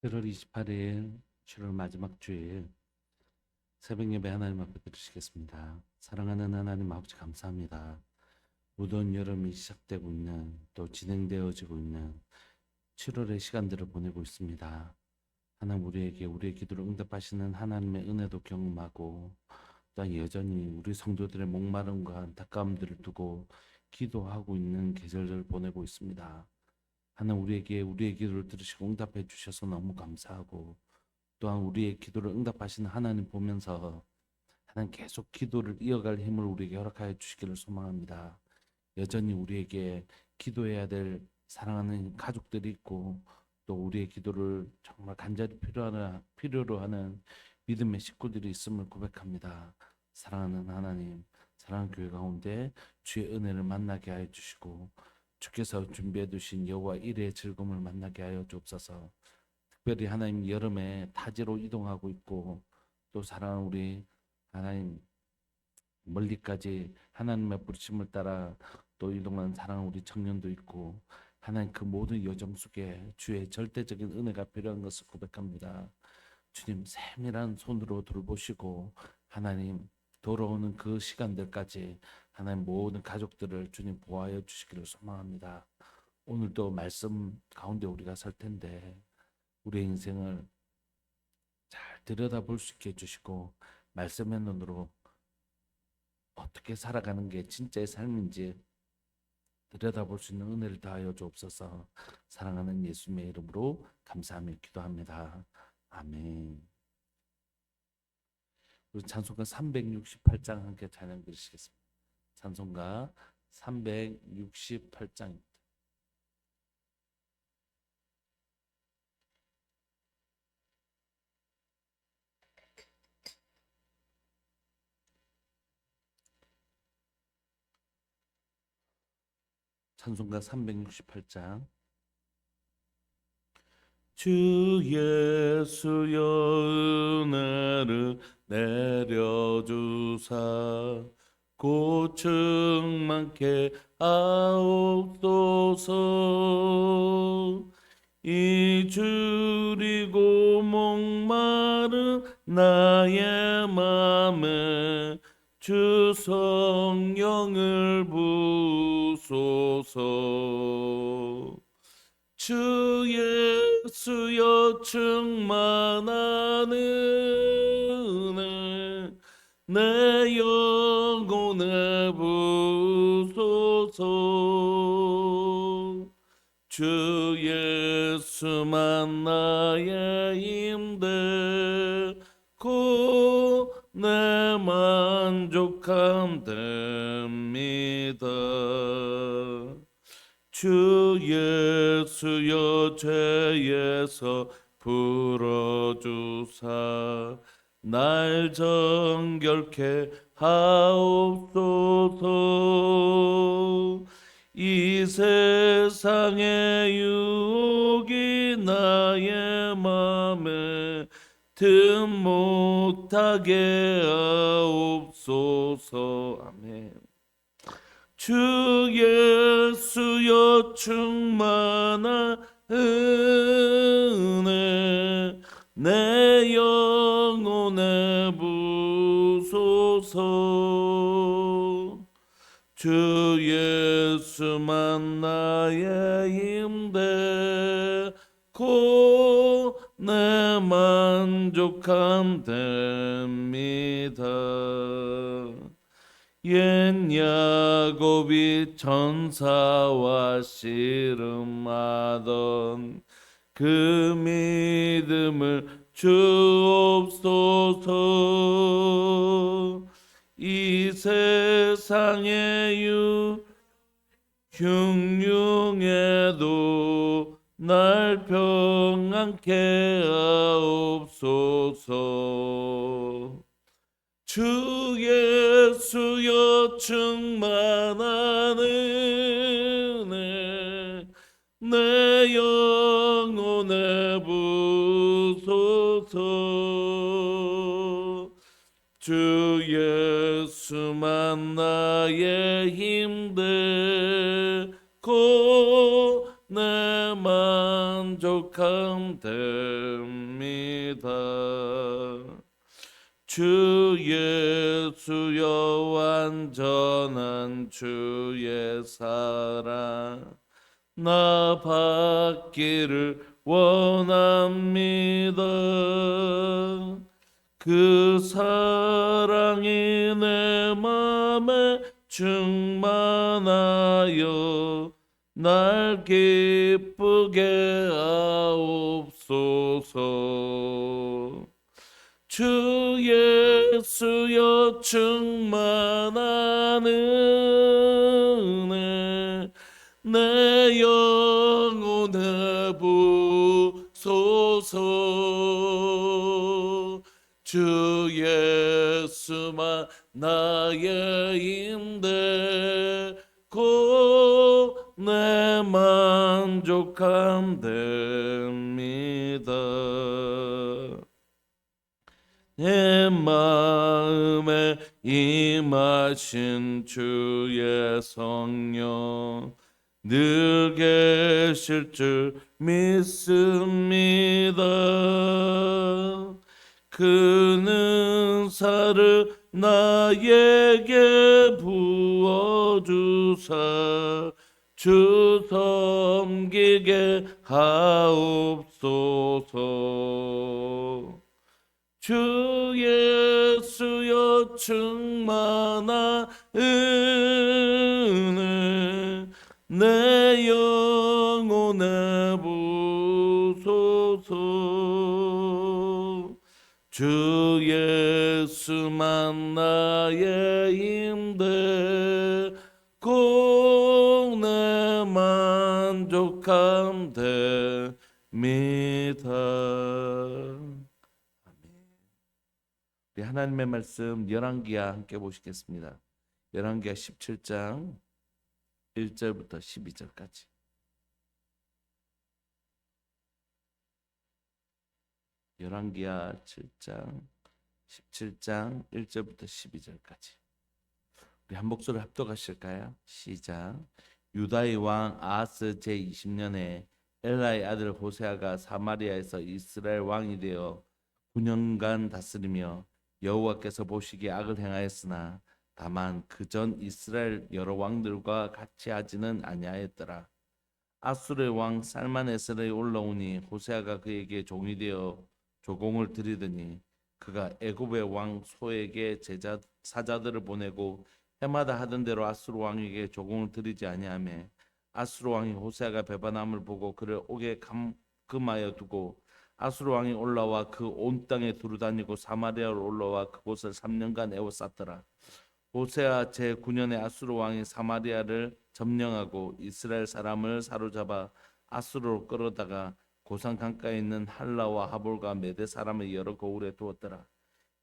1월 28일 7월 마지막 주일 새벽 예배 하나님 앞에 드리시겠습니다. 사랑하는 하나님 아버지 감사합니다. 무더운 여름이 시작되고 있는 또 진행되어지고 있는 7월의 시간들을 보내고 있습니다. 하나님 우리에게 우리의 기도를 응답하시는 하나님의 은혜도 경험하고 또한 여전히 우리 성도들의 목마름과 안타까움들을 두고 기도하고 있는 계절을 보내고 있습니다. 하나님 우리에게 우리의 기도를 들으시고 응답해 주셔서 너무 감사하고 또한 우리의 기도를 응답하시는 하나님 보면서 하나님 계속 기도를 이어갈 힘을 우리에게 허락하여 주시기를 소망합니다. 여전히 우리에게 기도해야 될 사랑하는 가족들이 있고 또 우리의 기도를 정말 간절히 필요로 하는 믿음의 식구들이 있음을 고백합니다. 사랑하는 하나님, 사랑하는 교회 가운데 주의 은혜를 만나게 하여 주시고 주께서 준비해 두신 여호와 일의 즐거움을 만나게 하여 주옵소서. 특별히 하나님 여름에 타지로 이동하고 있고 또 사랑하는 우리 하나님 멀리까지 하나님의 부르심을 따라 또 이동한 사랑하는 우리 청년도 있고 하나님 그 모든 여정 속에 주의 절대적인 은혜가 필요한 것을 고백합니다. 주님 세밀한 손으로 돌보시고 하나님 돌아오는 그 시간들까지 하나님 모든 가족들을 주님 보호하여 주시기를 소망합니다. 오늘도 말씀 가운데 우리가 설 텐데 우리의 인생을 잘 들여다볼 수 있게 해주시고 말씀의 눈으로 어떻게 살아가는 게 진짜의 삶인지 들여다볼 수 있는 은혜를 다하여 주옵소서. 사랑하는 예수님의 이름으로 감사하며 기도합니다. 아멘. 우리 찬송가 368장 함께 찬양 드리시겠습니다. 찬송가 368장입니다. 찬송가 368장. 주 예수여 은혜를 내려주사 고충 많게 하옵소서. 이주리고 목마른 나의 맘에 주 성령을 부소서. 주 예수여 충만한 은혜 내 영혼에 부소서. 주 예수만 나의 힘되고 내 만족함 됩니다. 주 예수여 죄에서 풀어주사 날 정결케 하옵소서. 이 세상의 유혹이 나의 맘에 틈 못하게 하옵소서. 아멘. 주 예수여 충만한 은혜 내 영혼에 부소서. 주 예수만 나의 힘되고 내 만족함 됩니다. 옛 야곱이 천사와 씨름하던 그 믿음을 주옵소서. 이 세상의 흉흉에도 날 평안케 하옵소서. 주 예수여 충만한 은혜 내 영혼에 부소서. 주 예수만 나의 힘되고 내 만족함 됩니다. 주 예수여 완전한 주의 사랑 나 받기를 원합니다. 그 사랑이 내 맘에 충만하여 날 기쁘게 하옵소서. 주 예수여 충만한 은혜 내 영혼에 부소서. 주 예수만 나의 힘되고 내 만족함 됩니다. 내 마음에 임하신 주의 성령 늘 계실 줄 믿습니다. 그 은사를 나에게 부어주사 주 섬기게 하옵소서. 주 예수여 충만한 은혜 내 영혼에 부소서. 주 예수만 나의 힘되고 내 만족함 됩니다. 우리 하나님의 말씀 열왕기하 함께 보시겠습니다. 열왕기하 17장 1절부터 12절까지. 열왕기하 7장 17장 1절부터 12절까지. 우리 한 목소리 합독하실까요? 시작. 유다의 왕 아하스 제20년에 엘라의 아들 호세아가 사마리아에서 이스라엘 왕이 되어 9년간 다스리며 여호와께서 보시기에 악을 행하였으나 다만 그전 이스라엘 여러 왕들과 같이 하지는 아니하였더라. 아수르의 왕 살만에셀이 올라오니 호세아가 그에게 종이 되어 조공을 드리더니 그가 애굽의 왕 소에게 사자들을 보내고 해마다 하던 대로 아수르 왕에게 조공을 드리지 아니하며 아수르 왕이 호세아가 배반함을 보고 그를 옥에 감금하여 두고 아수르 왕이 올라와 그 온 땅에 두루다니고 사마리아로 올라와 그곳을 3년간 에워쌌더라. 호세아 제9년에 아수르 왕이 사마리아를 점령하고 이스라엘 사람을 사로잡아 아수르로 끌어다가 고산 강가에 있는 할라와 하볼과 메대 사람의 여러 고을에 두었더라.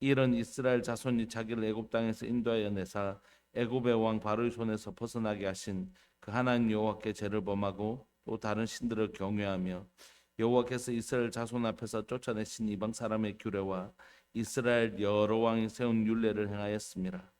이런 이스라엘 자손이 자기를 애굽 땅에서 인도하여 내사 애굽의 왕 바로의 손에서 벗어나게 하신 그 하나님 여호와께 죄를 범하고 또 다른 신들을 경외하며 여호와께서 이스라엘 자손 앞에서 쫓아내신 이방 사람의 규례와 이스라엘 여러 왕이 세운 율례를 행하였습니다.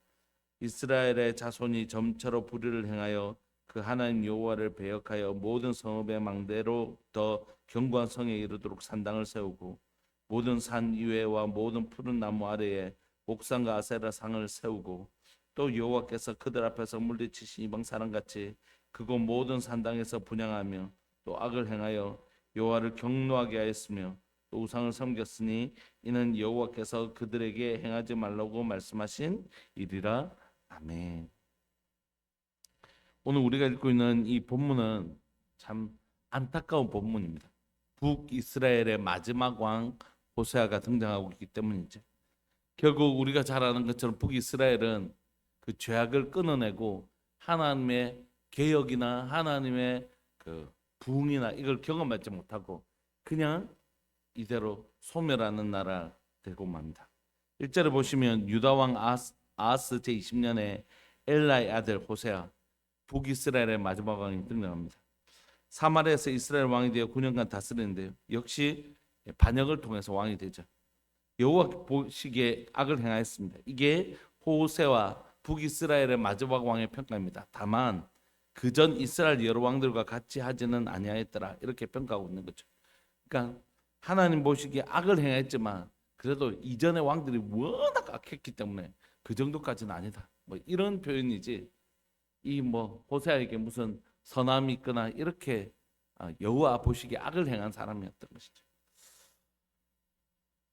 이스라엘의 자손이 점처럼 불의를 행하여 그 하나님 여호와를 배역하여 모든 성읍의 망대로 더 견고한 성에 이르도록 산당을 세우고 모든 산 이외와 모든 푸른 나무 아래에 옥상과 아세라 상을 세우고 또 여호와께서 그들 앞에서 물리치신 이방 사람같이 그곳 모든 산당에서 분향하며 또 악을 행하여 여호와를 경노하게 하였으며 또 우상을 섬겼으니 이는 여호와께서 그들에게 행하지 말라고 말씀하신 일이라. 아멘. 오늘 우리가 읽고 있는 이 본문은 참 안타까운 본문입니다. 북이스라엘의 마지막 왕 호세아가 등장하고 있기 때문이죠. 결국 우리가 잘 아는 것처럼 북이스라엘은 그 죄악을 끊어내고 하나님의 개혁이나 하나님의 그 부흥이나 이걸 경험하지 못하고 그냥 이대로 소멸하는 나라 되고 맙니다. 1절에 보시면 유다 왕 아하스 제20년에 엘라의 아들 호세아 북이스라엘의 마지막 왕이 등장합니다. 사마리아에서 이스라엘 왕이 되어 9년간 다스리는데요. 역시 반역을 통해서 왕이 되죠. 여호와 보시기에 악을 행하였습니다. 이게 호세와 북이스라엘의 마지막 왕의 평가입니다. 다만 그전 이스라엘 여러 왕들과 같이 하지는 아니하였더라. 이렇게 평가하고 있는 거죠. 그러니까 하나님 보시기에 악을 행했지만 그래도 이전의 왕들이 워낙 악했기 때문에 그 정도까지는 아니다. 뭐 이런 표현이지. 이 뭐 호세아에게 무슨 선함이 있거나 이렇게 여호와 보시기에 악을 행한 사람이었던 것이죠.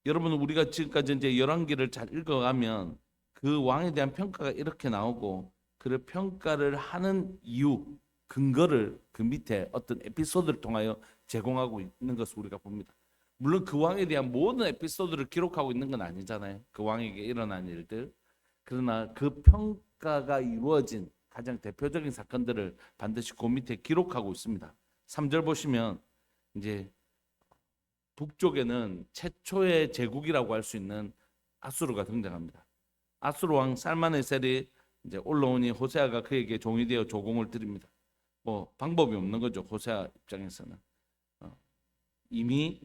여러분, 우리가 지금까지 이제 열왕기를 잘 읽어가면 그 왕에 대한 평가가 이렇게 나오고, 그 평가를 하는 이유, 근거를 그 밑에 어떤 에피소드를 통하여 제공하고 있는 것을 우리가 봅니다. 물론 그 왕에 대한 모든 에피소드를 기록하고 있는 건 아니잖아요. 그 왕에게 일어난 일들. 그러나 그 평가가 이루어진 가장 대표적인 사건들을 반드시 그 밑에 기록하고 있습니다. 3절 보시면 이제 북쪽에는 최초의 제국이라고 할 수 있는 아수르가 등장합니다. 아수르 왕 살마네셀이 이제 올라오니 호세아가 그에게 종이 되어 조공을 드립니다. 뭐 방법이 없는 거죠. 호세아 입장에서는 이미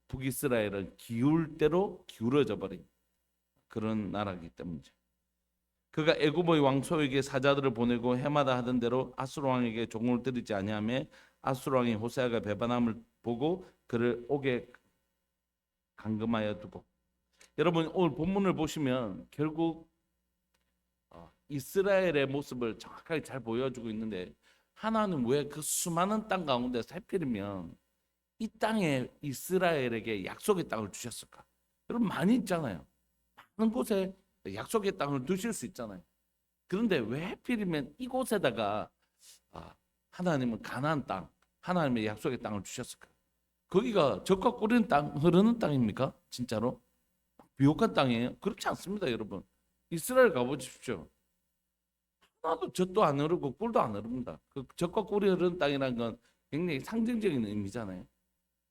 북이스라엘은 기울 대로 기울어져 버린 그런 나라이기 때문이죠. 그가 애굽의 왕소에게 사자들을 보내고 해마다 하던 대로 아수르 왕에게 종을 드리지 아니하며 아수르 왕이 호세아가 배반함을 보고 그를 옥에 감금하여 두고. 여러분, 오늘 본문을 보시면 결국 이스라엘의 모습을 정확하게 잘 보여주고 있는데, 하나는 왜 그 수많은 땅 가운데 살피면 이 땅에 이스라엘에게 약속의 땅을 주셨을까? 여러분, 많이 있잖아요. 많은 곳에 약속의 땅을 두실 수 있잖아요. 그런데 왜 하필이면 이곳에다가 하나님은 가나안 땅, 하나님의 약속의 땅을 주셨을까? 거기가 적과 꿀인 땅, 흐르는 땅입니까? 진짜로? 비옥한 땅이에요? 그렇지 않습니다, 여러분. 이스라엘 가보십시오. 하나도 젖도 안 흐르고 꿀도 안 흐릅니다. 그 젖과 꿀이 흐르는 땅이라는 건 굉장히 상징적인 의미잖아요.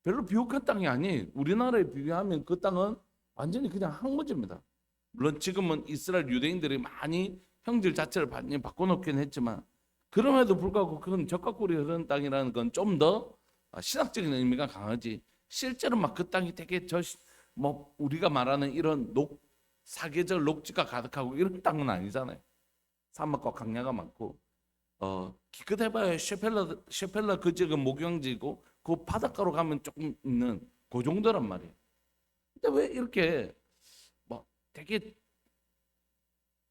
별로 비옥한 땅이 아니에요. 우리나라에 비교하면 그 땅은 완전히 그냥 항무지입니다. 물론 지금은 이스라엘 유대인들이 많이 형질 자체를 많이 바꿔놓긴 했지만, 그럼에도 불구하고 그건 젖과 꿀이 흐르는 땅이라는 건 좀 더 신학적인 의미가 강하지, 실제로 막 그 땅이 되게 뭐 우리가 말하는 이런 사계절 녹지가 가득하고 이런 땅은 아니잖아요. 사막과 강야가 많고 기껏해봐야 셰펠라 그 지역은 목영지고 그 바닷가로 가면 조금 있는 그 정도란 말이에요. 근데 왜 이렇게 뭐 되게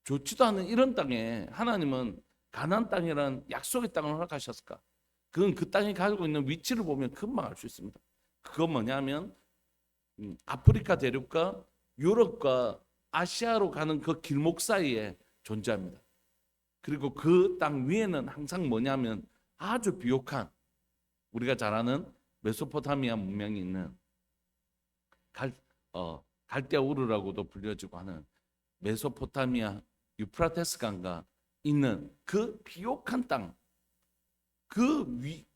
좋지도 않은 이런 땅에 하나님은 가나안 땅이라는 약속의 땅을 허락하셨을까? 그건 그 땅이 가지고 있는 위치를 보면 금방 알 수 있습니다. 그건 뭐냐면 아프리카 대륙과 유럽과 아시아로 가는 그 길목 사이에 존재합니다. 그리고 그 땅 위에는 항상 뭐냐면 아주 비옥한, 우리가 잘 아는 메소포타미아 문명이 있는 갈대아 우르라고도 불려지고 하는 메소포타미아 유프라테스 강가 있는 그 비옥한 땅, 그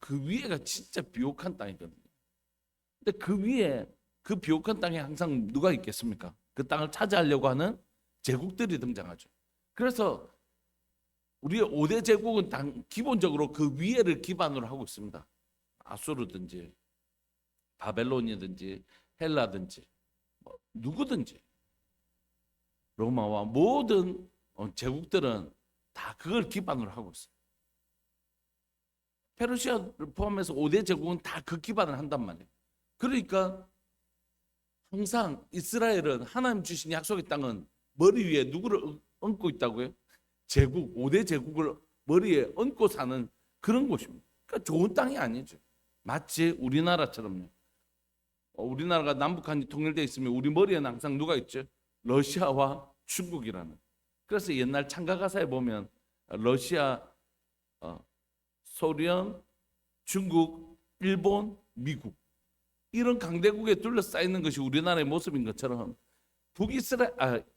위에가 진짜 비옥한 땅이거든요. 근데 그 위에 그 비옥한 땅에 항상 누가 있겠습니까? 그 땅을 차지하려고 하는 제국들이 등장하죠. 그래서 우리의 5대 제국은 기본적으로 그 위에를 기반으로 하고 있습니다. 아수르든지 바벨론이든지 헬라든지 뭐 누구든지 로마와 모든 제국들은 다 그걸 기반으로 하고 있어요. 페르시아를 포함해서 5대 제국은 다 그 기반을 한단 말이에요. 그러니까 항상 이스라엘은 하나님 주신 약속의 땅은 머리 위에 누구를 얹고 있다고요? 제국, 5대 제국을 머리에 얹고 사는 그런 곳입니다. 그러니까 좋은 땅이 아니죠. 마치 우리나라처럼요. 우리나라가 남북한이 통일되어 있으면 우리 머리에는 항상 누가 있죠? 러시아와 중국이라는. 그래서 옛날 창가 가사에 보면 러시아, 소련, 중국, 일본, 미국, 이런 강대국에 둘러싸이는 것이 우리나라의 모습인 것처럼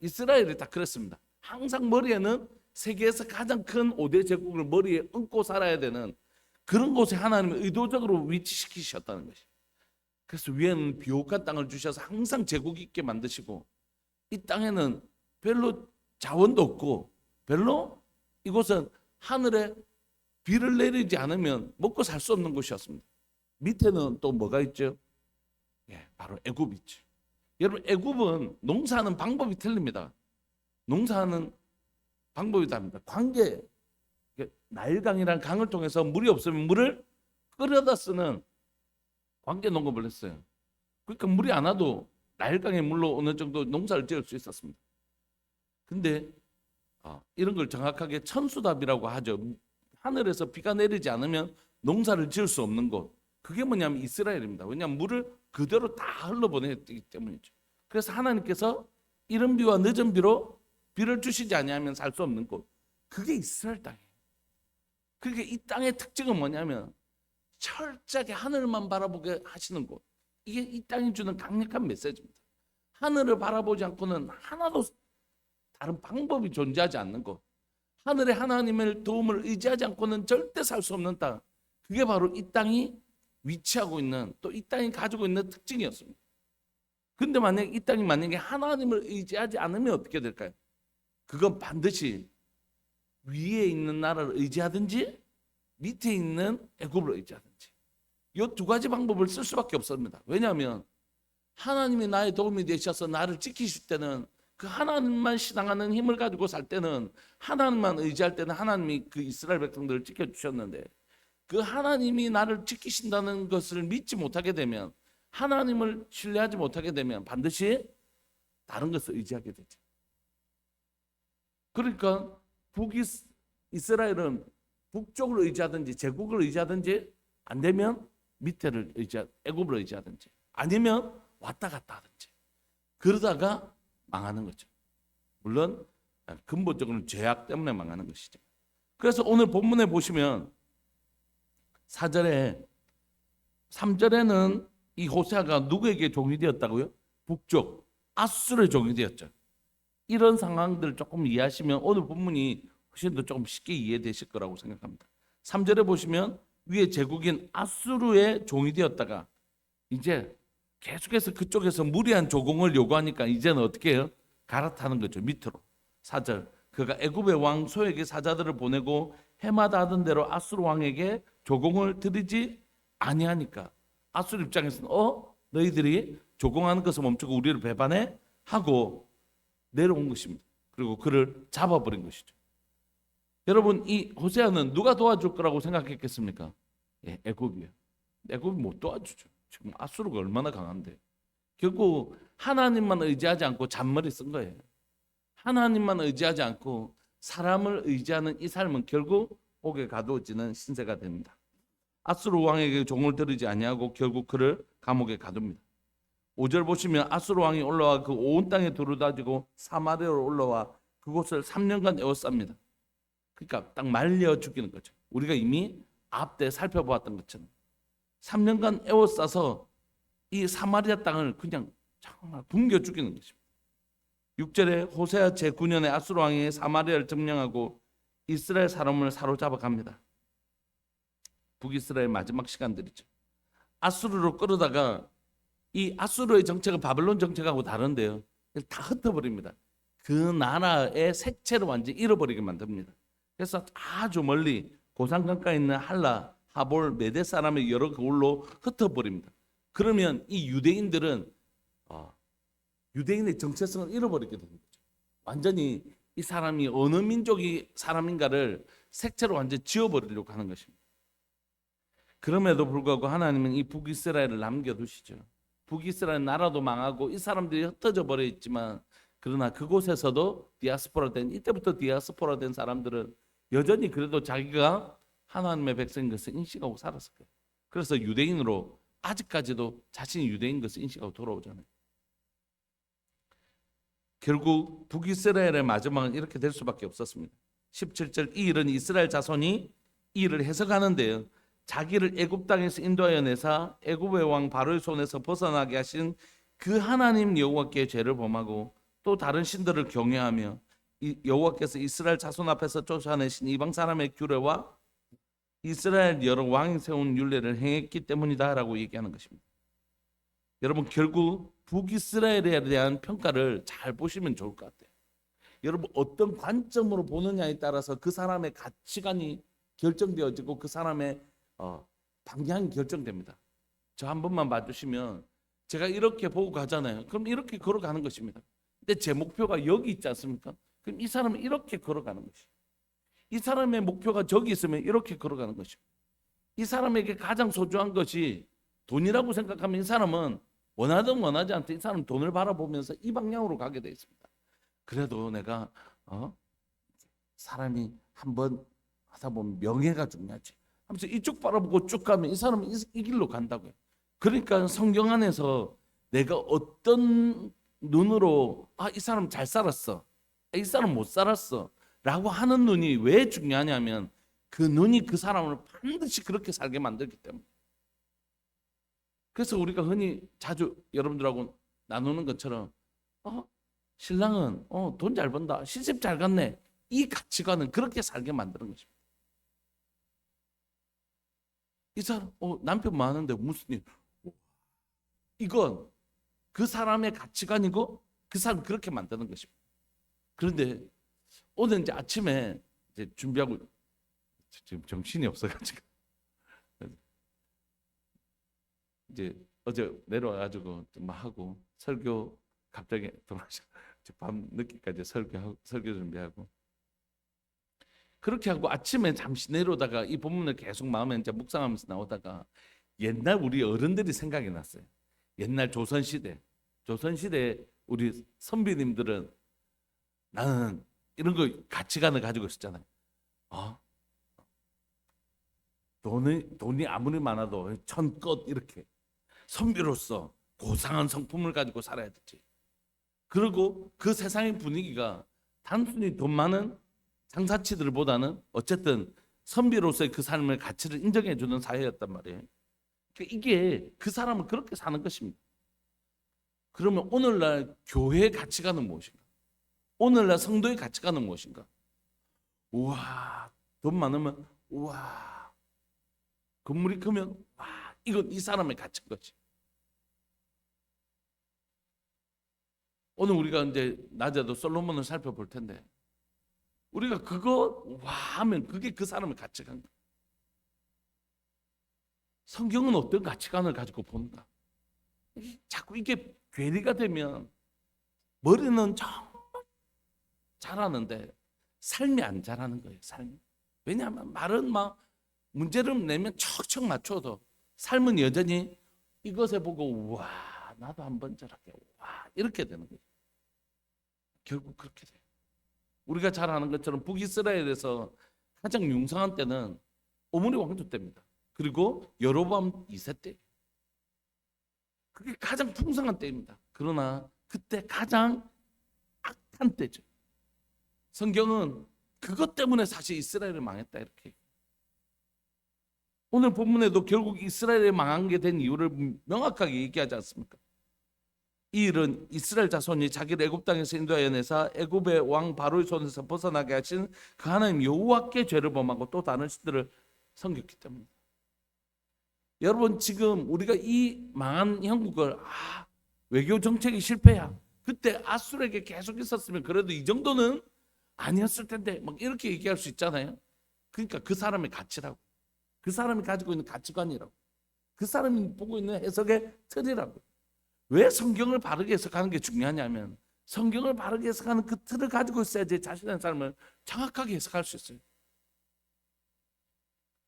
이스라엘이 다 그렇습니다. 항상 머리에는 세계에서 가장 큰 5대 제국을 머리에 얹고 살아야 되는 그런 곳에 하나님이 의도적으로 위치시키셨다는 것이. 그래서 위에는 비옥한 땅을 주셔서 항상 제국 있게 만드시고, 이 땅에는 별로 자원도 없고 별로 이곳은 하늘에 비를 내리지 않으면 먹고 살 수 없는 곳이었습니다. 밑에는 또 뭐가 있죠? 바로 애굽이 있죠. 여러분, 애굽은 농사하는 방법이 틀립니다. 농사하는 방법이 다릅니다. 나일강이란 강을 통해서 물이 없으면 물을 끌어다 쓰는 관계 농업을 했어요. 그러니까 물이 안 와도 나일강의 물로 어느 정도 농사를 지을 수 있었습니다. 근데 이런 걸 정확하게 천수답이라고 하죠. 하늘에서 비가 내리지 않으면 농사를 지을 수 없는 곳. 그게 뭐냐면 이스라엘입니다. 왜냐하면 물을 그대로 다 흘러보내기 때문이죠. 그래서 하나님께서 이른 비와 늦은 비로 비를 주시지 아니하면 살 수 없는 곳. 그게 이스라엘 땅이에요. 그게 이 땅의 특징은 뭐냐면 철저하게 하늘만 바라보게 하시는 곳. 이게 이 땅이 주는 강력한 메시지입니다. 하늘을 바라보지 않고는 하나도 다른 방법이 존재하지 않는 것. 하늘의 하나님의 도움을 의지하지 않고는 절대 살 수 없는 땅. 그게 바로 이 땅이 위치하고 있는, 또 이 땅이 가지고 있는 특징이었습니다. 근데 만약에 이 땅이 만약에 하나님을 의지하지 않으면 어떻게 될까요? 그건 반드시 위에 있는 나라를 의지하든지 밑에 있는 애굽을 의지하든지 이 두 가지 방법을 쓸 수밖에 없습니다. 왜냐하면 하나님이 나의 도움이 되셔서 나를 지키실 때는, 그 하나님만 신앙하는 힘을 가지고 살 때는, 하나님만 의지할 때는 하나님이 그 이스라엘 백성들을 지켜주셨는데, 그 하나님이 나를 지키신다는 것을 믿지 못하게 되면, 하나님을 신뢰하지 못하게 되면 반드시 다른 것을 의지하게 되죠. 그러니까 이스라엘은 북쪽을 의지하든지 제국을 의지하든지, 안 되면 밑에를 애굽을 의지하든지, 아니면 왔다 갔다 하든지, 그러다가 망하는 거죠. 물론 근본적으로 죄악 때문에 망하는 것이죠. 그래서 오늘 본문에 보시면 4절에 3절에는 이 호세아가 누구에게 종이 되었다고요? 북쪽 아수르의 종이 되었죠. 이런 상황들을 조금 이해하시면 오늘 본문이 훨씬 더 조금 쉽게 이해되실 거라고 생각합니다. 3절에 보시면 위에 제국인 아수르의 종이 되었다가 이제 계속해서 그쪽에서 무리한 조공을 요구하니까 이제는 어떻게 해요? 갈아타는 거죠. 밑으로. 4절, 그가 애굽의 왕 소에게 사자들을 보내고 해마다 하던 대로 아수르 왕에게 조공을 드리지 아니하니까 아수르 입장에서는 너희들이 조공하는 것을 멈추고 우리를 배반해 하고 내려온 것입니다. 그리고 그를 잡아버린 것이죠. 여러분, 이 호세아는 누가 도와줄 거라고 생각했겠습니까? 애굽이요. 애굽이 못 도와주죠. 지금 아수르가 얼마나 강한데. 결국 하나님만 의지하지 않고 잔머리 쓴 거예요. 하나님만 의지하지 않고 사람을 의지하는 이 삶은 결국 옥에 가두어지는 신세가 됩니다. 아수르 왕에게 종을 들이지 아니하고 결국 그를 감옥에 가둡니다. 5절 보시면 아수르 왕이 올라와 그 온 땅에 두루다지고 사마리아로 올라와 그곳을 3년간 에워쌉니다. 그러니까 딱 말려 죽이는 거죠. 우리가 이미 앞때 살펴보았던 것처럼 3년간 에워싸서 이 사마리아 땅을 그냥 정말 굶겨 죽이는 것입니다. 6절에 호세아 제9년에 아수르 왕이 사마리아를 점령하고 이스라엘 사람을 사로잡아 갑니다. 북이스라엘 마지막 시간들이죠. 아수르로 끌어다가 이 아수르의 정책은 바벨론 정책하고 다른데요. 다 흩어버립니다. 그 나라의 색채를 완전히 잃어버리게 만듭니다. 그래서 아주 멀리 고산강가에 있는 할라, 하볼, 메대 사람의 여러 그울로 흩어버립니다. 그러면 이 유대인들은 유대인의 정체성을 잃어버리게 되는 거죠. 완전히 이 사람이 어느 민족이 사람인가를 색채로 완전히 지워버리려고 하는 것입니다. 그럼에도 불구하고 하나님은 이 북이스라엘을 남겨두시죠. 북이스라엘 나라도 망하고 이 사람들이 흩어져 버려 있지만, 그러나 그곳에서도 이때부터 디아스포라 된 사람들은 여전히 그래도 자기가 하나님의 백성인 것을 인식하고 살았을 거예요. 그래서 유대인으로 아직까지도 자신이 유대인 것을 인식하고 돌아오잖아요. 결국 북이스라엘의 마지막은 이렇게 될 수밖에 없었습니다. 17절, 이 일은 이스라엘 자손이 이 일을 해석하는데요, 자기를 애굽 땅에서 인도하여 내사 애굽의 왕 바로의 손에서 벗어나게 하신 그 하나님 여호와께 죄를 범하고 또 다른 신들을 경외하며 여호와께서 이스라엘 자손 앞에서 쫓아내신 이방 사람의 규례와 이스라엘 여러 왕이 세운 율례를 행했기 때문이다라고 얘기하는 것입니다. 여러분, 결국 북이스라엘에 대한 평가를 잘 보시면 좋을 것 같아요. 여러분, 어떤 관점으로 보느냐에 따라서 그 사람의 가치관이 결정되어지고 그 사람의 방향이 결정됩니다. 저 한 번만 봐주시면 제가 이렇게 보고 가잖아요. 그럼 이렇게 걸어가는 것입니다. 근데 제 목표가 여기 있지 않습니까? 그럼 이 사람은 이렇게 걸어가는 것이에요. 이 사람의 목표가 저기 있으면 이렇게 걸어가는 것이고, 이 사람에게 가장 소중한 것이 돈이라고 생각하면 이 사람은 원하든 원하지 않든 이 사람은 돈을 바라보면서 이 방향으로 가게 돼 있습니다. 그래도 내가 사람이 한번 하다 보면 명예가 중요하지 하면서 이쪽 바라보고 쭉 가면 이 사람은 이 길로 간다고요. 그러니까 성경 안에서 내가 어떤 눈으로 이 사람 잘 살았어, 이 사람 못 살았어 라고 하는 눈이 왜 중요하냐면 그 눈이 그 사람을 반드시 그렇게 살게 만들기 때문에. 그래서 우리가 흔히 자주 여러분들하고 나누는 것처럼 신랑은 돈 잘 번다, 시집 잘 갔네, 이 가치관은 그렇게 살게 만드는 것입니다. 이 사람 남편 많은데 무슨 일, 이건 그 사람의 가치관이고 그 사람 그렇게 만드는 것입니다. 그런데 오늘 이제 아침에 이제 준비하고 지금 정신이 없어가지고 이제 어제 내려와가지고 막 하고 설교 갑자기 돌아가셔 밤 늦게까지 설교 준비하고 그렇게 하고 아침에 잠시 내려오다가 이 본문을 계속 마음에 이제 묵상하면서 나오다가 옛날 우리 어른들이 생각이 났어요. 옛날 조선시대 우리 선비님들은 나는 이런 거 가치관을 가지고 있었잖아요. 돈이 아무리 많아도 천껏 이렇게 선비로서 고상한 성품을 가지고 살아야 되지. 그리고 그 세상의 분위기가 단순히 돈 많은 장사치들보다는 어쨌든 선비로서의 그 삶의 가치를 인정해 주는 사회였단 말이에요. 그러니까 이게 그 사람은 그렇게 사는 것입니다. 그러면 오늘날 교회의 가치관은 무엇인가? 오늘날 성도의 가치관은 무엇인가? 우와, 돈 많으면 우와, 건물이 크면 와, 이건 이 사람의 가치인 거지. 오늘 우리가 이제 낮에도 솔로몬을 살펴볼 텐데 우리가 그거 와 하면 그게 그 사람의 가치관. 성경은 어떤 가치관을 가지고 본다. 자꾸 이게 괴리가 되면 머리는 정말 잘하는데 삶이 안 잘하는 거예요. 삶이. 왜냐하면 말은 막 문제를 내면 척척 맞춰도 삶은 여전히 이것에 보고 와 나도 한번 저렇게 와 이렇게 되는 거예요. 결국 그렇게 돼요. 우리가 잘 아는 것처럼 북이스라엘에서 가장 융성한 때는 오므리 왕조 때입니다. 그리고 여로보암 2세 때. 그게 가장 풍성한 때입니다. 그러나 그때 가장 악한 때죠. 성경은 그것 때문에 사실 이스라엘이 망했다 이렇게. 오늘 본문에도 결국 이스라엘이 망한 게 된 이유를 명확하게 얘기하지 않습니까? 이 일은 이스라엘 자손이 자기를 애굽 땅에서 인도하여 내사 애굽의 왕 바로의 손에서 벗어나게 하신 그 하나님 여호와께 죄를 범하고 또 다른 신들을 섬겼기 때문입니다. 여러분 지금 우리가 이 망한 형국을 외교 정책이 실패야. 그때 아수르에게 계속 있었으면 그래도 이 정도는 아니었을 텐데 막 이렇게 얘기할 수 있잖아요. 그러니까 그 사람의 가치라고. 그 사람이 가지고 있는 가치관이라고. 그 사람이 보고 있는 해석의 틀이라고. 왜 성경을 바르게 해석하는 게 중요하냐면 성경을 바르게 해석하는 그 틀을 가지고 있어야지 자신의 삶을 정확하게 해석할 수 있어요.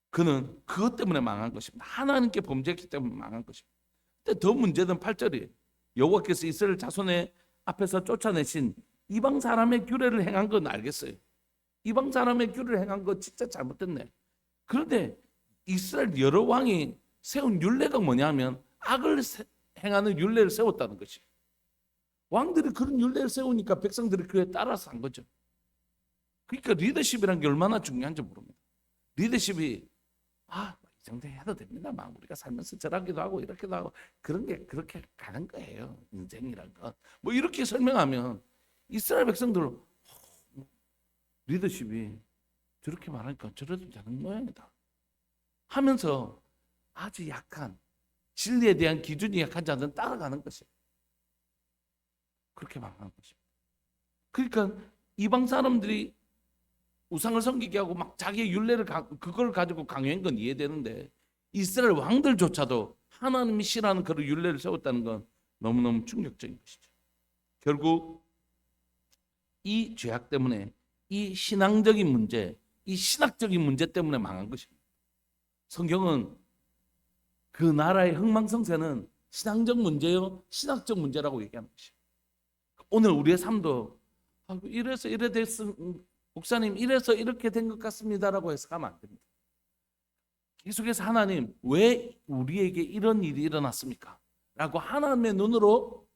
그는 그것 때문에 망한 것입니다. 하나님께 범죄했기 때문에 망한 것입니다. 근데 더 문제는 8절이에요. 여호와께서 이스라엘 자손의 앞에서 쫓아내신 이방 사람의 규례를 행한 건 알겠어요. 이방 사람의 규례를 행한 거 진짜 잘못됐네. 그런데 이스라엘 여러 왕이 세운 율례가 뭐냐면 악을 행하는 율례를 세웠다는 것이. 왕들이 그런 율례를 세우니까 백성들이 그에 따라서 한 거죠. 그러니까 리더십이라는 게 얼마나 중요한지 모릅니다. 리더십이 이 정도 해도 됩니다. 막 우리가 살면서 저라기도 하고 이렇게도 하고 그런 게 그렇게 가는 거예요. 인생이란 건. 뭐 이렇게 설명하면 이스라엘 백성들 리더십이 저렇게 말하니까 저래도 되는 모양이다 하면서 아주 약한 진리에 대한 기준이 약한 자들은 따라가는 것이에요. 그렇게 망하는 것입니다. 그러니까 이방 사람들이 우상을 섬기게 하고 막 자기의 율례를 그걸 가지고 강요한 건 이해되는데 이스라엘 왕들조차도 하나님이 싫어하는 그런 율례를 세웠다는 건 너무너무 충격적인 것이죠. 결국 이 죄악 때문에 이 신앙적인 문제, 이 신학적인 문제 때문에 망한 것입니다. 성경은 그 나라의 흥망성쇠는 신앙적 문제요, 신학적 문제라고 얘기하는 것이에요. 오늘 우리의 삶도 이래서 이래 됐음, 목사님 이래서 이렇게 된 것 같습니다라고 해석하면 안 됩니다. 계속해서 하나님 왜 우리에게 이런 일이 일어났습니까? 라고 하나님의 눈으로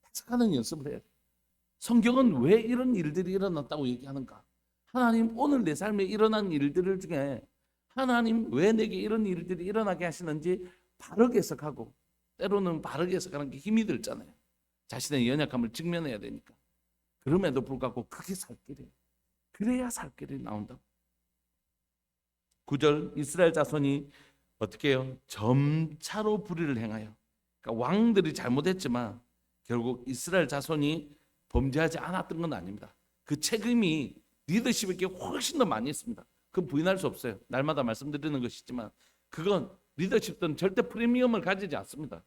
해석하는 연습을 해야 돼요. 성경은 왜 이런 일들이 일어났다고 얘기하는가? 하나님 오늘 내 삶에 일어난 일들 중에 하나님 왜 내게 이런 일들이 일어나게 하시는지 바르게 해석하고, 때로는 바르게 해석하는 게 힘이 들잖아요. 자신의 연약함을 직면해야 되니까. 그럼에도 불구하고 그게 살 길이에요. 그래야 살 길이 나온다고. 9절 이스라엘 자손이 어떻게 해요? 점차로 불의를 행하여. 그러니까 왕들이 잘못했지만 결국 이스라엘 자손이 범죄하지 않았던 건 아닙니다. 그 책임이 리더십에게 훨씬 더 많이 있습니다. 그건 부인할 수 없어요. 날마다 말씀드리는 것이지만 그건 리더십들은 절대 프리미엄을 가지지 않습니다.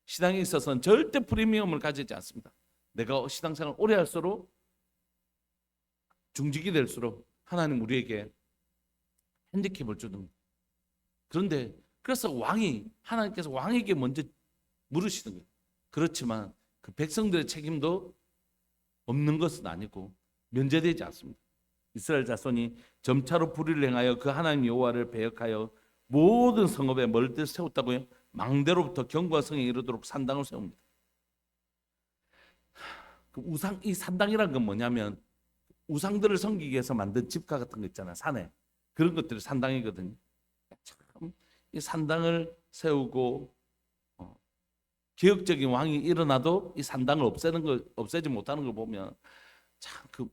신앙에 있어서는 절대 프리미엄을 가지지 않습니다. 내가 신앙생활을 오래 할수록 중직이 될수록 하나님 우리에게 핸디캡을 주는 거예요. 그런데 그래서 하나님께서 왕에게 먼저 물으시는 거예요. 그렇지만 그 백성들의 책임도 없는 것은 아니고 면제되지 않습니다. 이스라엘 자손이 점차로 불의를 행하여 그 하나님 여호와를 배역하여 모든 성읍에 멀들 세웠다고요. 망대로부터 경과 성에 이르도록 산당을 세웁니다. 그 이 산당이란 건 뭐냐면 우상들을 섬기기 위해서 만든 집가 같은 거 있잖아요. 산에. 그런 것들이 산당이거든요. 참 이 산당을 세우고 개혁적인 왕이 일어나도 이 산당을 없애지 못하는 걸 보면 참 그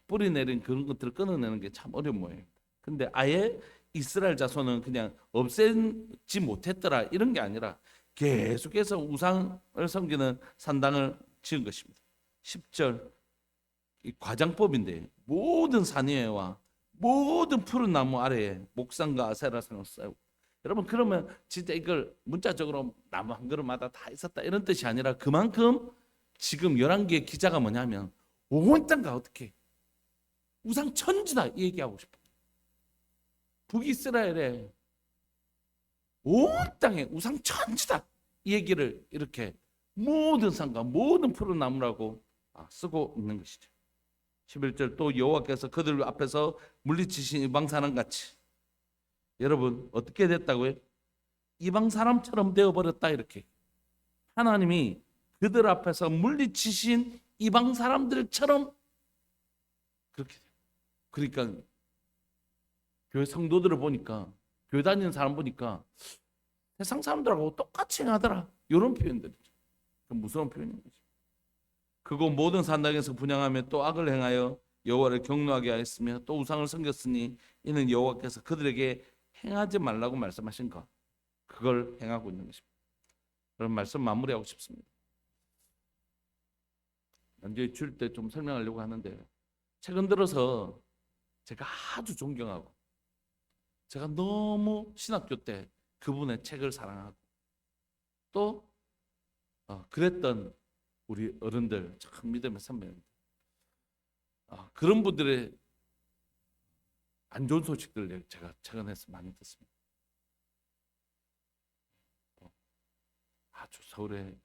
뿌리 내린 그런 것들을 끊어내는 게 참 어려운 모양이에요. 근데 아예 이스라엘 자손은 그냥 없애지 못했더라 이런 게 아니라 계속해서 우상을 섬기는 산당을 지은 것입니다. 10절 이 과장법인데 모든 산위에와 모든 푸른 나무 아래에 목상과 아세라상을 쌓고. 여러분 그러면 진짜 이걸 문자적으로 나무 한 그루마다 다 있었다 이런 뜻이 아니라 그만큼 지금 11개의 기자가 뭐냐면 온 땅과 어떻게 우상 천지다 이 얘기하고 싶어요. 북이스라엘의 온 땅에 우상 천지다 이 얘기를 이렇게 모든 산과 모든 푸른 나무라고 쓰고 있는 것이죠. 11절 또 여호와께서 그들 앞에서 물리치신 이방 사람 같이. 여러분 어떻게 됐다고요? 이방 사람처럼 되어버렸다 이렇게. 하나님이 그들 앞에서 물리치신 이방 사람들처럼 그렇게 돼요. 그러니까 교회 성도들을 보니까 교회 다니는 사람 보니까 세상 사람들하고 똑같이 행하더라 이런 표현들이죠. 무서운 표현인 거죠. 그곳 모든 산당에서 분향하며 또 악을 행하여 여호와를 경노하게 하였으며 또 우상을 섬겼으니 이는 여호와께서 그들에게 행하지 말라고 말씀하신 것 그걸 행하고 있는 것입니다. 그런 말씀 마무리하고 싶습니다. 이제 줄 때 좀 설명하려고 하는데 최근 들어서 제가 아주 존경하고 제가 너무 신학교 때 그분의 책을 사랑하고 또 그랬던 우리 어른들 참 믿음의 선배입니다. 그런 분들의 안 좋은 소식들 제가 최근에 많이 듣습니다. 아주 서울에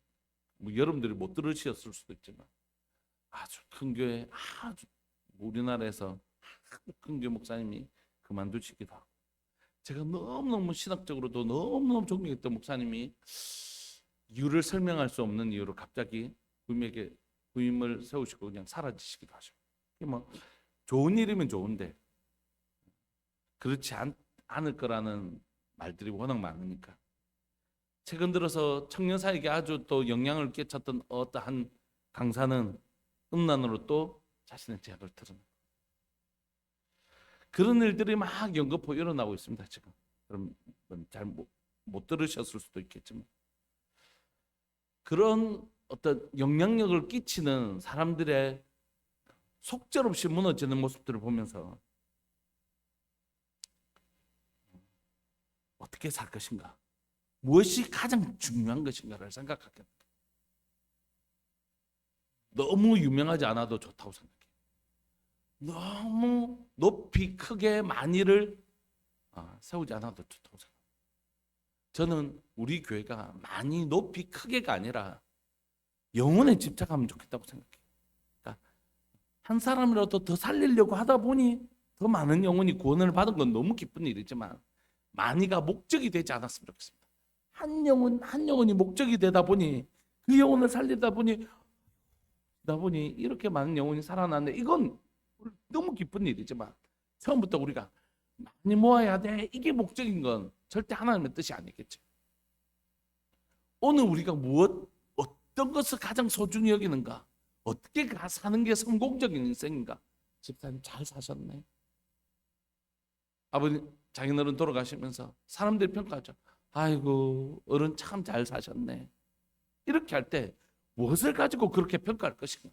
여러분들이 못 들으셨을 수도 있지만 아주 큰 교회 아주 우리나라에서 아주 큰 교회 목사님이 그만두시기도 하고 제가 너무너무 신학적으로도 너무너무 존경했던 목사님이 이유를 설명할 수 없는 이유로 갑자기 부임을 세우시고 그냥 사라지시기도 하시고 뭐 좋은 일이면 좋은데 그렇지 않을 거라는 말들이 워낙 많으니까 최근 들어서 청년 사에게 아주 또 영향을 끼쳤던 어떠한 강사는 음란으로 또 자신의 죄악을 드러내고 그런 일들이 막 연거푸 일어나고 있습니다. 지금 그럼 잘 못 들으셨을 수도 있겠지만 그런 어떤 영향력을 끼치는 사람들의 속절없이 무너지는 모습들을 보면서 어떻게 살 것인가, 무엇이 가장 중요한 것인가를 생각하게 됩니다. 너무 유명하지 않아도 좋다고 생각해요. 너무 높이 크게 많이를 세우지 않아도 좋다고 생각합니다. 저는 우리 교회가 많이 높이 크게가 아니라 영혼에 집착하면 좋겠다고 생각해요. 그러니까 한 사람이라도 더 살리려고 하다 보니 더 많은 영혼이 구원을 받은 건 너무 기쁜 일이지만 많이가 목적이 되지 않았으면 좋겠습니다. 한 영혼이 목적이 되다 보니 그 영혼을 살리다 보니 이렇게 많은 영혼이 살아났네. 이건 너무 기쁜 일이지만 처음부터 우리가 많이 모아야 돼, 이게 목적인 건 절대 하나님의 뜻이 아니겠죠. 오늘 우리가 어떤 것을 가장 소중히 여기는가, 어떻게 사는 게 성공적인 인생인가. 집사님 잘 사셨네. 아버님 장인어른 돌아가시면서 사람들이 평가하죠. 아이고 어른 참 잘 사셨네. 이렇게 할 때 무엇을 가지고 그렇게 평가할 것인가.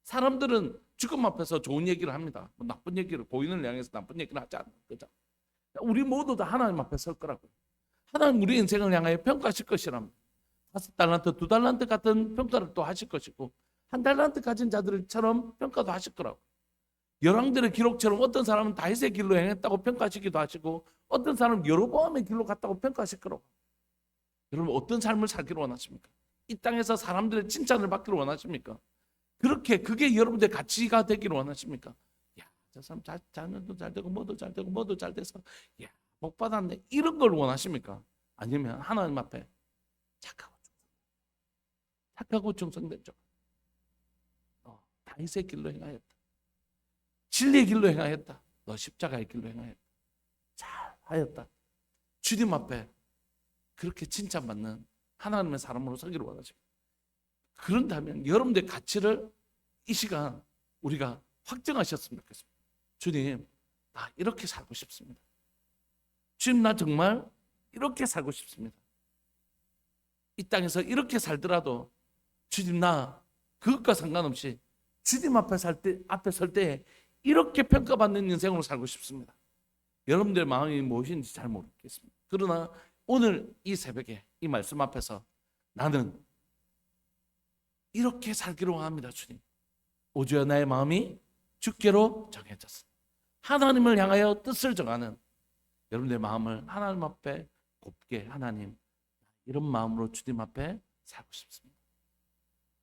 사람들은 죽음 앞에서 좋은 얘기를 합니다. 나쁜 얘기를, 고인을 향해서 나쁜 얘기를 하지 않는 거죠. 우리 모두 다 하나님 앞에 설 거라고요. 하나님 우리 인생을 향하여 평가하실 것이랍니다. 5달란트, 2달란트 같은 평가를 또 하실 것이고 1달란트 가진 자들처럼 평가도 하실 거라고. 열왕들의 기록처럼 어떤 사람은 다윗의 길로 행했다고 평가하시기도 하시고 어떤 사람은 여로보암의 길로 갔다고 평가하실 거라고. 여러분 어떤 삶을 살기를 원하십니까? 이 땅에서 사람들의 칭찬을 받기를 원하십니까? 그게 여러분들의 가치가 되기를 원하십니까? 야, 저 사람 자녀도 잘 되고 뭐도 잘 되고 뭐도 잘 돼서 야, 복 받았네. 이런 걸 원하십니까? 아니면 하나님 앞에 착하고 충성된 쪽, 다윗의 길로 행하였다, 진리의 길로 행하였다, 너 십자가의 길로 행하였다, 잘하였다, 주님 앞에 그렇게 칭찬받는 하나님의 사람으로 서기를 원하십니다. 그런다면 여러분들의 가치를 이 시간 우리가 확정하셨으면 좋겠습니다. 주님, 나 이렇게 살고 싶습니다. 주님, 나 정말 이렇게 살고 싶습니다. 이 땅에서 이렇게 살더라도 주님, 나 그것과 상관없이 주님 앞에 설 때 이렇게 평가받는 인생으로 살고 싶습니다. 여러분들의 마음이 무엇인지 잘 모르겠습니다. 그러나 오늘 이 새벽에 이 말씀 앞에서 나는 이렇게 살기로 원합니다. 주님, 오주여 나의 마음이 주께로 정해졌습니다. 하나님을 향하여 뜻을 정하는 여러분들의 마음을 하나님 앞에 곱게, 하나님 이런 마음으로 주님 앞에 살고 싶습니다.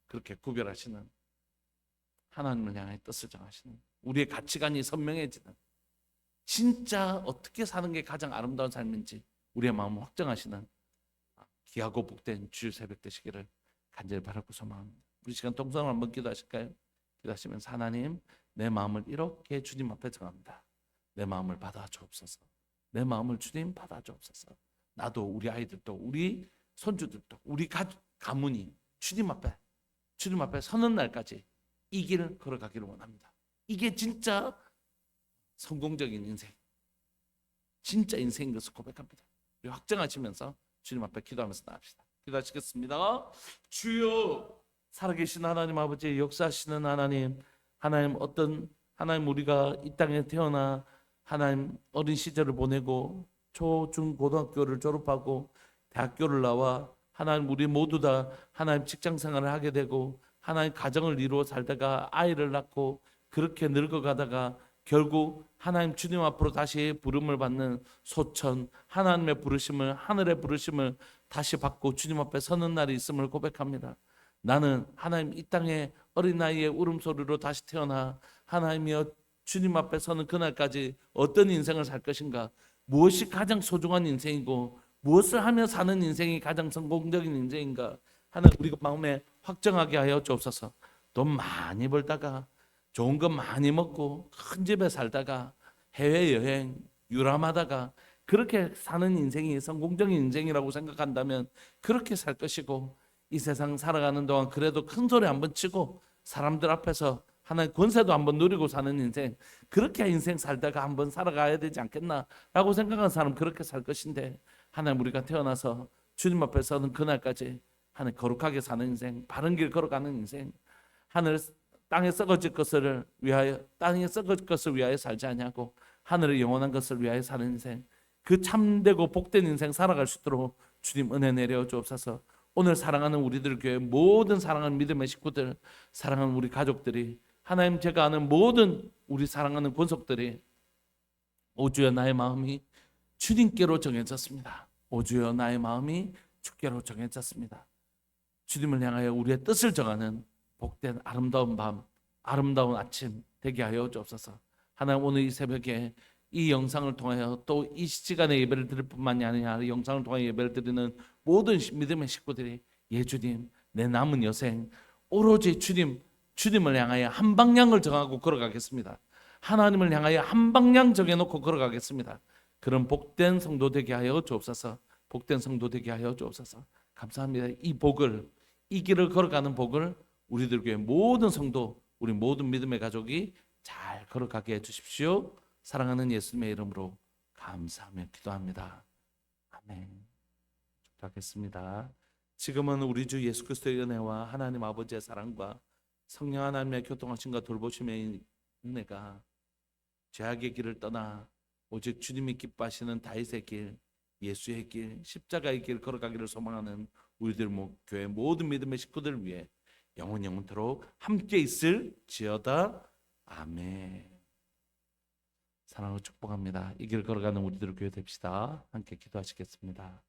그렇게 구별하시는, 하나님을 향해 뜻을 정하시는, 우리의 가치관이 선명해지는, 진짜 어떻게 사는 게 가장 아름다운 삶인지 우리의 마음을 확정하시는 귀하고 복된 주일 새벽 되시기를 간절히 바라고 소망합니다. 우리 시간 동성을 한번 기도하실까요? 기도하시면서 하나님, 내 마음을 이렇게 주님 앞에 정합니다. 내 마음을 받아 주옵소서. 내 마음을 주님 받아 주옵소서. 나도, 우리 아이들도, 우리 손주들도, 우리 가문이 주님 앞에 서는 날까지 이 길을 걸어가기를 원합니다. 이게 진짜 성공적인 인생, 진짜 인생인 것을 고백합니다. 우리 확정하시면서 주님 앞에 기도하면서 나갑시다. 기도하시겠습니다. 주여, 살아계신 하나님 아버지, 역사하시는 하나님, 하나님 우리가 이 땅에 태어나 하나님 어린 시절을 보내고 초, 중, 고등학교를 졸업하고 대학교를 나와 하나님 우리 모두 다 하나님 직장 생활을 하게 되고 하나님 가정을 이루어 살다가 아이를 낳고 그렇게 늙어가다가 결국 하나님 주님 앞으로 다시 부름을 받는 소천, 하나님의 부르심을, 하늘의 부르심을 다시 받고 주님 앞에 서는 날이 있음을 고백합니다. 나는 하나님 이 땅에 어린 나이에 울음소리로 다시 태어나 하나님이여 주님 앞에 서는 그날까지 어떤 인생을 살 것인가, 무엇이 가장 소중한 인생이고 무엇을 하며 사는 인생이 가장 성공적인 인생인가, 하나님 우리가 마음에 확정하게 하여 주옵소서. 돈 많이 벌다가 좋은 거 많이 먹고 큰 집에 살다가 해외여행 유람하다가 그렇게 사는 인생이 성공적인 인생이라고 생각한다면 그렇게 살 것이고, 이 세상 살아가는 동안 그래도 큰 소리 한번 치고 사람들 앞에서 하나님 권세도 한번 누리고 사는 인생, 그렇게 인생 살다가 한번 살아가야 되지 않겠나라고 생각하는 사람 그렇게 살 것인데, 하나님 우리가 태어나서 주님 앞에 서는 그날까지 하나님 거룩하게 사는 인생, 바른 길 걸어가는 인생, 땅에 썩어질 것을 위하여 살지 아니하고 하늘의 영원한 것을 위하여 사는 인생, 그 참되고 복된 인생 살아갈 수 있도록 주님 은혜 내려 주옵소서. 오늘 사랑하는 우리들 교회 모든 사랑하는 믿음의 식구들, 사랑하는 우리 가족들이 하나님, 제가 아는 모든 우리 사랑하는 권속들이 오주여 나의 마음이 주님께로 정해졌습니다. 오주여 나의 마음이 주께로 정해졌습니다. 주님을 향하여 우리의 뜻을 정하는 복된 아름다운 밤, 아름다운 아침 되게 하여 주옵소서. 하나님, 오늘 이 새벽에 이 영상을 통하여 또 이 시간에 예배를 드릴 뿐만이 아니라 영상을 통하여 예배를 드리는 모든 믿음의 식구들이, 예 주님, 내 남은 여생 오로지 주님을 향하여 한 방향을 정하고 걸어가겠습니다. 하나님을 향하여 한 방향 정해놓고 걸어가겠습니다. 그런 복된 성도 되게 하여 주옵소서. 복된 성도 되게 하여 주옵소서. 감사합니다. 이 복을, 이 길을 걸어가는 복을 우리들 교회 모든 성도, 우리 모든 믿음의 가족이 잘 걸어가게 해주십시오. 사랑하는 예수님의 이름으로 감사하며 기도합니다. 아멘. 기도하겠습니다. 지금은 우리 주 예수 그리스도의 은혜와 하나님 아버지의 사랑과 성령 하나님의 교통하심과 돌보심의 은혜가 죄악의 길을 떠나 오직 주님이 기뻐하시는 다윗의 길, 예수의 길, 십자가의 길 걸어가기를 소망하는 우리들 교회 모든 믿음의 식구들을 위해 영원토록 함께 있을지어다. 아멘. 사랑으로 축복합니다. 이 길 걸어가는 우리들 교회 됩시다. 함께 기도하시겠습니다.